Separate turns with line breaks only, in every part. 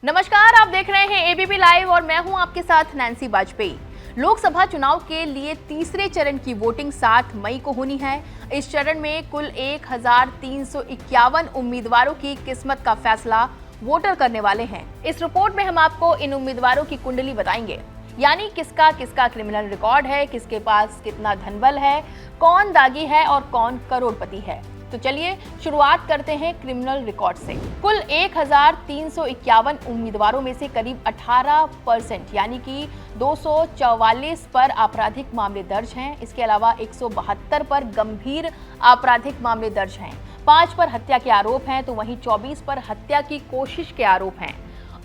नमस्कार, आप देख रहे हैं एबीपी लाइव और मैं हूं आपके साथ नैन्सी बाजपेयी। लोकसभा चुनाव के लिए तीसरे चरण की वोटिंग 7 मई को होनी है। इस चरण में कुल 1351 उम्मीदवारों की किस्मत का फैसला वोटर करने वाले हैं। इस रिपोर्ट में हम आपको इन उम्मीदवारों की कुंडली बताएंगे, यानी किसका किसका क्रिमिनल रिकॉर्ड है, किसके पास कितना धनबल है, कौन दागी है और कौन करोड़पति है। तो चलिए शुरुआत करते हैं क्रिमिनल रिकॉर्ड से। कुल 1351 उम्मीदवारों में से करीब 18% यानी कि 244 पर आपराधिक मामले दर्ज हैं। इसके अलावा 172 पर गंभीर आपराधिक मामले दर्ज हैं। 5 पर हत्या के आरोप हैं, तो वहीं 24 पर हत्या की कोशिश के आरोप हैं।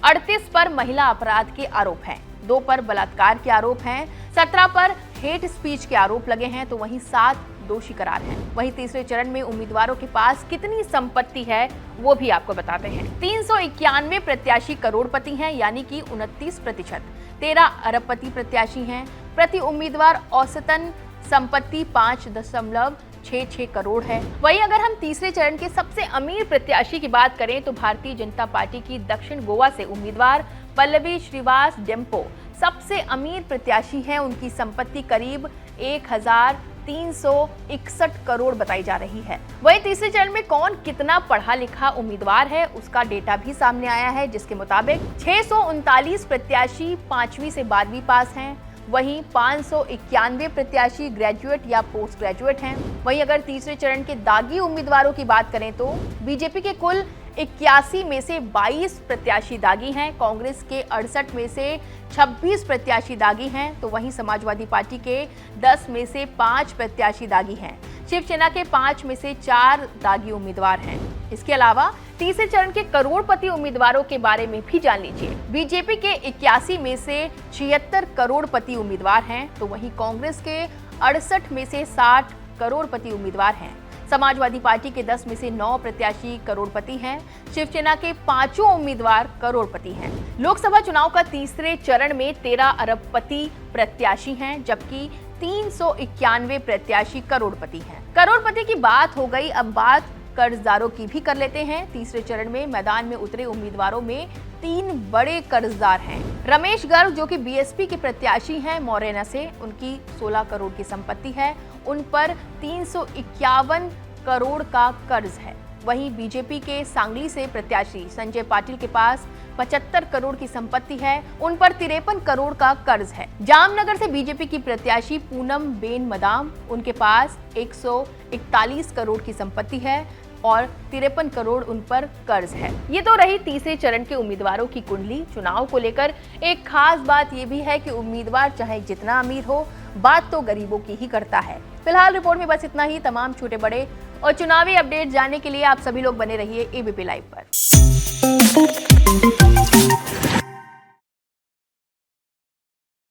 38 पर महिला अपराध के आरोप हैं। 2 पर बलात्कार के आरोप हैं। 17 पर हेट स्पीच के आरोप लगे हैं, तो वहीं 7 दोषी करार हैं। वहीं तीसरे चरण में उम्मीदवारों के पास कितनी संपत्ति है वो भी आपको बताते हैं। 391 प्रत्याशी करोड़पति हैं, यानी कि 29%। 13 अरबपति प्रत्याशी हैं। प्रति उम्मीदवार औसतन संपत्ति 5.66 करोड़ है। वहीं अगर हम तीसरे चरण के सबसे अमीर प्रत्याशी की बात करें तो भारतीय जनता पार्टी की दक्षिण गोवा से उम्मीदवार पल्लवी श्रीवास डेम्पो सबसे अमीर प्रत्याशी हैं। उनकी संपत्ति करीब 1361 करोड़ बताई जा रही है। वहीं तीसरे चरण में कौन कितना पढ़ा लिखा उम्मीदवार है उसका डेटा भी सामने आया है, जिसके मुताबिक 639 प्रत्याशी 5वीं से 12वीं पास हैं। वहीं 591 प्रत्याशी ग्रेजुएट या पोस्ट ग्रेजुएट हैं। वहीं अगर तीसरे चरण के दागी उम्मीदवारों की बात करें तो बीजेपी के कुल 81 में से 22 प्रत्याशी दागी हैं। कांग्रेस के 68 में से 26 प्रत्याशी दागी हैं, तो वहीं समाजवादी पार्टी के 10 में से 5 प्रत्याशी दागी हैं। शिवसेना के 5 में से 4 दागी उम्मीदवार हैं। इसके अलावा तीसरे चरण के करोड़पति उम्मीदवारों के बारे में भी जान लीजिए। बीजेपी के 81 में से 76 करोड़पति उम्मीदवार हैं, तो वहीं कांग्रेस के 68 में से 60 करोड़पति उम्मीदवार हैं। समाजवादी पार्टी के 10 में से 9 प्रत्याशी करोड़पति हैं। शिवसेना के 5 उम्मीदवार करोड़पति हैं। लोकसभा चुनाव का तीसरे चरण में 13 अरबपति प्रत्याशी हैं, जबकि 391 प्रत्याशी करोड़पति हैं। करोड़पति की बात हो गई, अब बात कर्जदारों की भी कर लेते हैं। तीसरे चरण में मैदान में उतरे उम्मीदवारों में 3 बड़े कर्जदार हैं। रमेश गर्ग जो कि बीएसपी के प्रत्याशी हैं मोरेना से, उनकी 16 करोड़ की संपत्ति है। उन पर 351 करोड़ का कर्ज है। वहीं बीजेपी के सांगली से प्रत्याशी संजय पाटिल के पास 75 करोड़ की संपत्ति है। उन पर 53 करोड़ का कर्ज है। जामनगर से बीजेपी की प्रत्याशी पूनम बेन मदाम, उनके पास 141 करोड़ की संपत्ति है और 53 करोड़ उन पर कर्ज है। ये तो रही तीसरे चरण के उम्मीदवारों की कुंडली। चुनाव को लेकर एक खास बात ये भी है कि उम्मीदवार चाहे जितना अमीर हो, बात तो गरीबों की ही करता है। फिलहाल रिपोर्ट में बस इतना ही। तमाम छोटे बड़े और चुनावी अपडेट जानने के लिए आप सभी लोग बने रहिए एबीपी लाइव पर।